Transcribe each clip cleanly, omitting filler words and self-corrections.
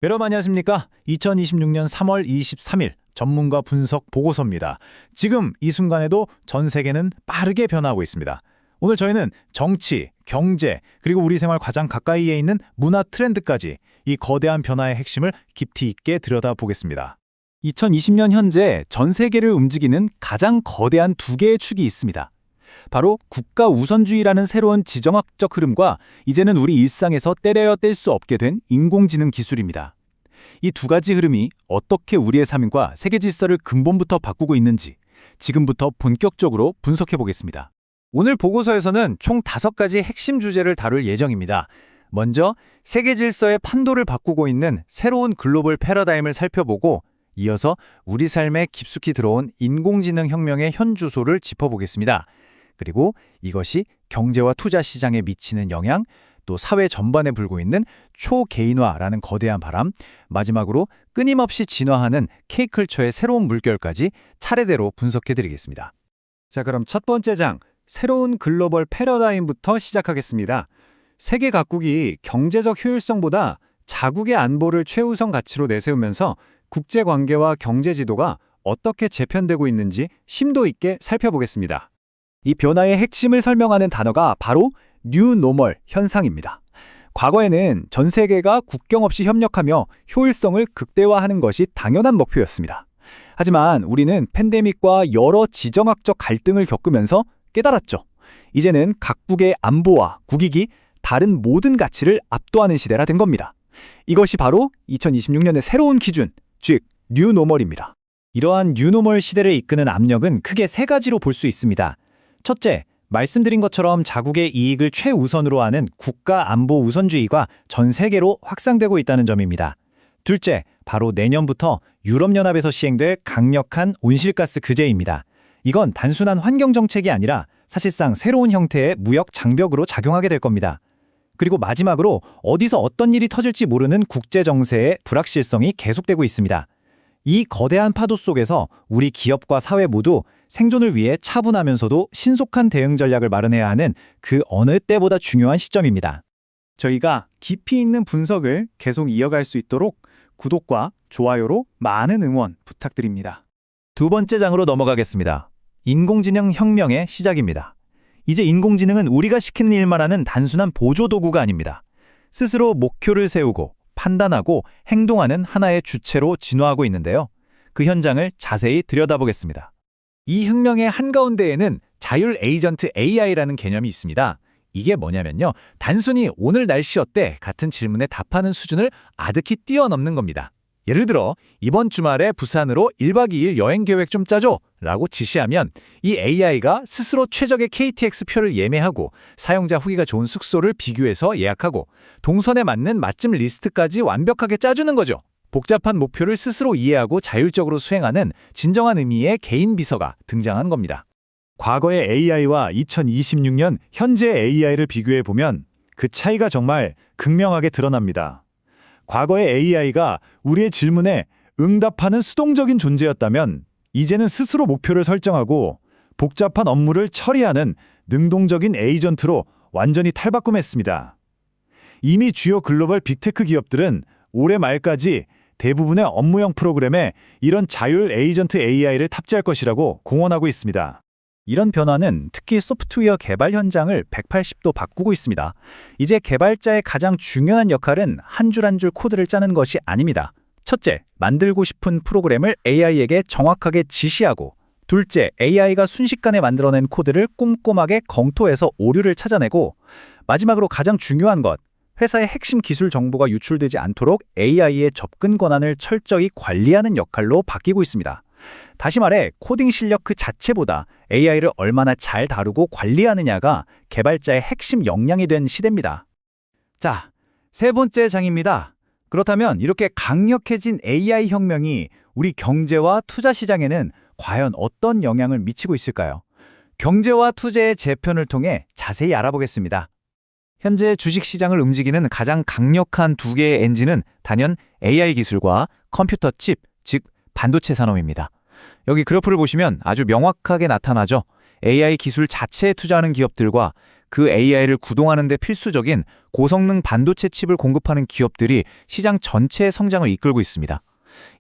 여러분 안녕하십니까? 2026년 3월 23일 전문가 분석 보고서입니다. 지금 이 순간에도 전 세계는 빠르게 변화하고 있습니다. 오늘 저희는 정치, 경제, 그리고 우리 생활 가장 가까이에 있는 문화 트렌드까지 이 거대한 변화의 핵심을 깊이 있게 들여다보겠습니다. 2020년 현재 전 세계를 움직이는 가장 거대한 두 개의 축이 있습니다. 바로 국가 우선주의라는 새로운 지정학적 흐름과 이제는 우리 일상에서 떼려야 뗄 수 없게 된 인공지능 기술입니다. 이 두 가지 흐름이 어떻게 우리의 삶과 세계 질서를 근본부터 바꾸고 있는지 지금부터 본격적으로 분석해 보겠습니다. 오늘 보고서에서는 총 5가지 핵심 주제를 다룰 예정입니다. 먼저 세계 질서의 판도를 바꾸고 있는 새로운 글로벌 패러다임을 살펴보고 이어서 우리 삶에 깊숙이 들어온 인공지능 혁명의 현주소를 짚어보겠습니다. 그리고 이것이 경제와 투자 시장에 미치는 영향, 또 사회 전반에 불고 있는 초개인화라는 거대한 바람, 마지막으로 끊임없이 진화하는 K컬처의 새로운 물결까지 차례대로 분석해드리겠습니다. 자, 그럼 첫 번째 장, 새로운 글로벌 패러다임부터 시작하겠습니다. 세계 각국이 경제적 효율성보다 자국의 안보를 최우선 가치로 내세우면서 국제관계와 경제 지도가 어떻게 재편되고 있는지 심도 있게 살펴보겠습니다. 이 변화의 핵심을 설명하는 단어가 바로 뉴 노멀 현상입니다. 과거에는 전 세계가 국경 없이 협력하며 효율성을 극대화하는 것이 당연한 목표였습니다. 하지만 우리는 팬데믹과 여러 지정학적 갈등을 겪으면서 깨달았죠. 이제는 각국의 안보와 국익이 다른 모든 가치를 압도하는 시대라 된 겁니다. 이것이 바로 2026년의 새로운 기준, 즉 뉴 노멀입니다. 이러한 뉴 노멀 시대를 이끄는 압력은 크게 세 가지로 볼 수 있습니다. 첫째, 말씀드린 것처럼 자국의 이익을 최우선으로 하는 국가 안보 우선주의가 전 세계로 확산되고 있다는 점입니다. 둘째, 바로 내년부터 유럽연합에서 시행될 강력한 온실가스 규제입니다. 이건 단순한 환경정책이 아니라 사실상 새로운 형태의 무역 장벽으로 작용하게 될 겁니다. 그리고 마지막으로 어디서 어떤 일이 터질지 모르는 국제정세의 불확실성이 계속되고 있습니다. 이 거대한 파도 속에서 우리 기업과 사회 모두 생존을 위해 차분하면서도 신속한 대응 전략을 마련해야 하는 그 어느 때보다 중요한 시점입니다. 저희가 깊이 있는 분석을 계속 이어갈 수 있도록 구독과 좋아요로 많은 응원 부탁드립니다. 두 번째 장으로 넘어가겠습니다. 인공지능 혁명의 시작입니다. 이제 인공지능은 우리가 시키는 일만 하는 단순한 보조도구가 아닙니다. 스스로 목표를 세우고 판단하고 행동하는 하나의 주체로 진화하고 있는데요. 그 현장을 자세히 들여다보겠습니다. 이 혁명의 한가운데에는 자율 에이전트 AI라는 개념이 있습니다. 이게 뭐냐면요. 단순히 오늘 날씨 어때? 같은 질문에 답하는 수준을 아득히 뛰어넘는 겁니다. 예를 들어 이번 주말에 부산으로 1박 2일 여행 계획 좀 짜줘 라고 지시하면 이 AI가 스스로 최적의 KTX 표를 예매하고 사용자 후기가 좋은 숙소를 비교해서 예약하고 동선에 맞는 맛집 리스트까지 완벽하게 짜주는 거죠. 복잡한 목표를 스스로 이해하고 자율적으로 수행하는 진정한 의미의 개인 비서가 등장한 겁니다. 과거의 AI와 2026년 현재 AI를 비교해보면 그 차이가 정말 극명하게 드러납니다. 과거의 AI가 우리의 질문에 응답하는 수동적인 존재였다면 이제는 스스로 목표를 설정하고 복잡한 업무를 처리하는 능동적인 에이전트로 완전히 탈바꿈했습니다. 이미 주요 글로벌 빅테크 기업들은 올해 말까지 대부분의 업무형 프로그램에 이런 자율 에이전트 AI를 탑재할 것이라고 공언하고 있습니다. 이런 변화는 특히 소프트웨어 개발 현장을 180도 바꾸고 있습니다. 이제 개발자의 가장 중요한 역할은 한 줄 한 줄 코드를 짜는 것이 아닙니다. 첫째, 만들고 싶은 프로그램을 AI에게 정확하게 지시하고 둘째, AI가 순식간에 만들어낸 코드를 꼼꼼하게 검토해서 오류를 찾아내고 마지막으로 가장 중요한 것, 회사의 핵심 기술 정보가 유출되지 않도록 AI의 접근 권한을 철저히 관리하는 역할로 바뀌고 있습니다. 다시 말해 코딩 실력 그 자체보다 AI를 얼마나 잘 다루고 관리하느냐가 개발자의 핵심 역량이 된 시대입니다. 자, 세 번째 장입니다. 그렇다면 이렇게 강력해진 AI 혁명이 우리 경제와 투자 시장에는 과연 어떤 영향을 미치고 있을까요? 경제와 투자의 재편을 통해 자세히 알아보겠습니다. 현재 주식시장을 움직이는 가장 강력한 두 개의 엔진은 단연 AI 기술과 컴퓨터 칩, 즉 반도체 산업입니다. 여기 그래프를 보시면 아주 명확하게 나타나죠. AI 기술 자체에 투자하는 기업들과 그 AI를 구동하는 데 필수적인 고성능 반도체 칩을 공급하는 기업들이 시장 전체의 성장을 이끌고 있습니다.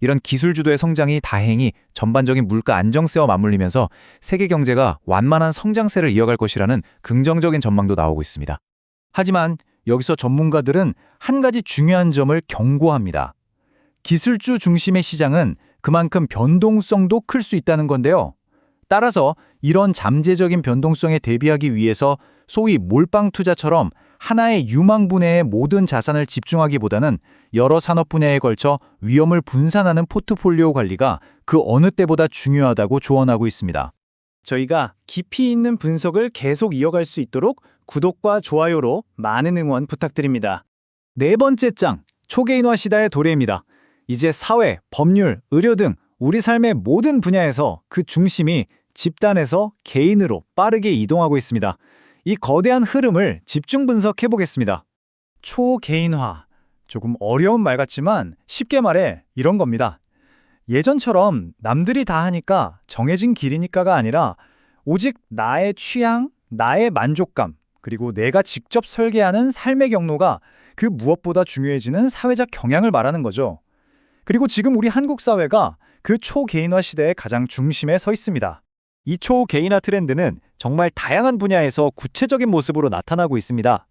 이런 기술 주도의 성장이 다행히 전반적인 물가 안정세와 맞물리면서 세계 경제가 완만한 성장세를 이어갈 것이라는 긍정적인 전망도 나오고 있습니다. 하지만 여기서 전문가들은 한 가지 중요한 점을 경고합니다. 기술주 중심의 시장은 그만큼 변동성도 클 수 있다는 건데요. 따라서 이런 잠재적인 변동성에 대비하기 위해서 소위 몰빵 투자처럼 하나의 유망 분야에 모든 자산을 집중하기보다는 여러 산업 분야에 걸쳐 위험을 분산하는 포트폴리오 관리가 그 어느 때보다 중요하다고 조언하고 있습니다. 저희가 깊이 있는 분석을 계속 이어갈 수 있도록 구독과 좋아요로 많은 응원 부탁드립니다. 네 번째 장, 초개인화 시대의 도래입니다. 이제 사회, 법률, 의료 등 우리 삶의 모든 분야에서 그 중심이 집단에서 개인으로 빠르게 이동하고 있습니다. 이 거대한 흐름을 집중 분석해 보겠습니다. 초개인화. 조금 어려운 말 같지만 쉽게 말해 이런 겁니다. 예전처럼 남들이 다 하니까 정해진 길이니까가 아니라 오직 나의 취향, 나의 만족감, 그리고 내가 직접 설계하는 삶의 경로가 그 무엇보다 중요해지는 사회적 경향을 말하는 거죠. 그리고 지금 우리 한국 사회가 그 초개인화 시대의 가장 중심에 서 있습니다. 이 초개인화 트렌드는 정말 다양한 분야에서 구체적인 모습으로 나타나고 있습니다.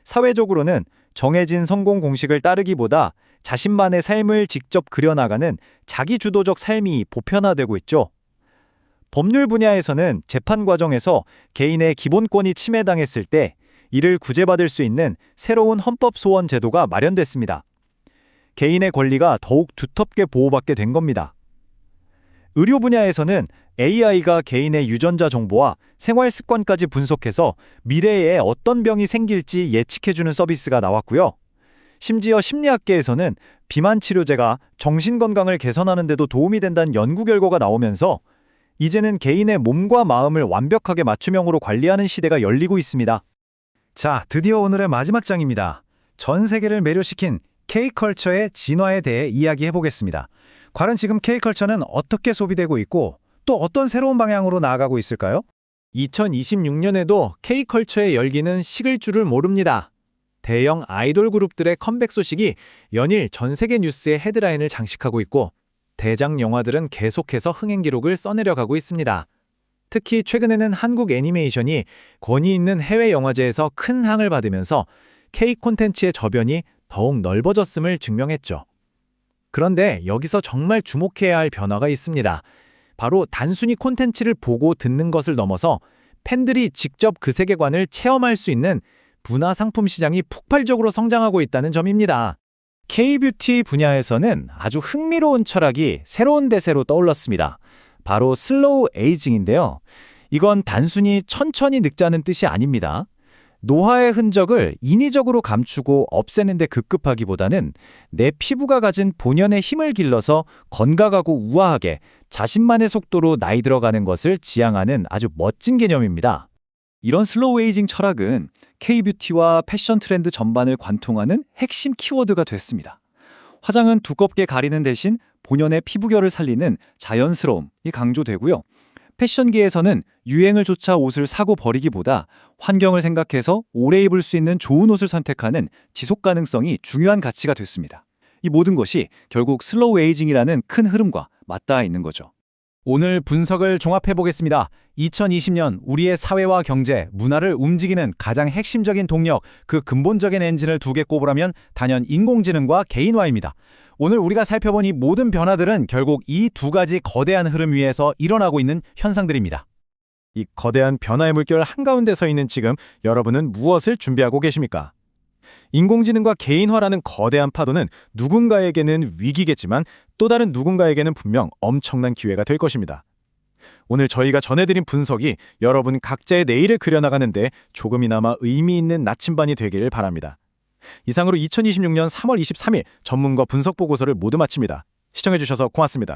사회적으로는 정해진 성공 공식을 따르기보다 자신만의 삶을 직접 그려나가는 자기주도적 삶이 보편화되고 있죠. 법률 분야에서는 재판 과정에서 개인의 기본권이 침해당했을 때 이를 구제받을 수 있는 새로운 헌법 소원 제도가 마련됐습니다. 개인의 권리가 더욱 두텁게 보호받게 된 겁니다. 의료 분야에서는 AI가 개인의 유전자 정보와 생활 습관까지 분석해서 미래에 어떤 병이 생길지 예측해주는 서비스가 나왔고요. 심지어 심리학계에서는 비만 치료제가 정신건강을 개선하는 데도 도움이 된다는 연구 결과가 나오면서 이제는 개인의 몸과 마음을 완벽하게 맞춤형으로 관리하는 시대가 열리고 있습니다. 자, 드디어 오늘의 마지막 장입니다. 전 세계를 매료시킨 K컬처의 진화에 대해 이야기해보겠습니다. 과연 지금 K컬처는 어떻게 소비되고 있고 또 어떤 새로운 방향으로 나아가고 있을까요? 2026년에도 K컬처의 열기는 식을 줄을 모릅니다. 대형 아이돌 그룹들의 컴백 소식이 연일 전 세계 뉴스의 헤드라인을 장식하고 있고 대작 영화들은 계속해서 흥행 기록을 써내려가고 있습니다. 특히 최근에는 한국 애니메이션이 권위 있는 해외 영화제에서 큰 상을 받으면서 K 콘텐츠의 저변이 더욱 넓어졌음을 증명했죠. 그런데 여기서 정말 주목해야 할 변화가 있습니다. 바로 단순히 콘텐츠를 보고 듣는 것을 넘어서 팬들이 직접 그 세계관을 체험할 수 있는 문화상품 시장이 폭발적으로 성장하고 있다는 점입니다. K-뷰티 분야에서는 아주 흥미로운 철학이 새로운 대세로 떠올랐습니다. 바로 슬로우 에이징인데요. 이건 단순히 천천히 늙자는 뜻이 아닙니다. 노화의 흔적을 인위적으로 감추고 없애는 데 급급하기보다는 내 피부가 가진 본연의 힘을 길러서 건강하고 우아하게 자신만의 속도로 나이 들어가는 것을 지향하는 아주 멋진 개념입니다. 이런 슬로우 에이징 철학은 K-뷰티와 패션 트렌드 전반을 관통하는 핵심 키워드가 됐습니다. 화장은 두껍게 가리는 대신 본연의 피부결을 살리는 자연스러움이 강조되고요. 패션계에서는 유행을 쫓아 옷을 사고 버리기보다 환경을 생각해서 오래 입을 수 있는 좋은 옷을 선택하는 지속 가능성이 중요한 가치가 됐습니다. 이 모든 것이 결국 슬로우 에이징이라는 큰 흐름과 맞닿아 있는 거죠. 오늘 분석을 종합해 보겠습니다. 2020년 우리의 사회와 경제, 문화를 움직이는 가장 핵심적인 동력, 그 근본적인 엔진을 두 개 꼽으라면 단연 인공지능과 개인화입니다. 오늘 우리가 살펴본 이 모든 변화들은 결국 이 두 가지 거대한 흐름 위에서 일어나고 있는 현상들입니다. 이 거대한 변화의 물결 한가운데 서 있는 지금 여러분은 무엇을 준비하고 계십니까? 인공지능과 개인화라는 거대한 파도는 누군가에게는 위기겠지만 또 다른 누군가에게는 분명 엄청난 기회가 될 것입니다. 오늘 저희가 전해드린 분석이 여러분 각자의 내일을 그려나가는데 조금이나마 의미 있는 나침반이 되기를 바랍니다. 이상으로 2026년 3월 23일 전문가 분석 보고서를 모두 마칩니다. 시청해주셔서 고맙습니다.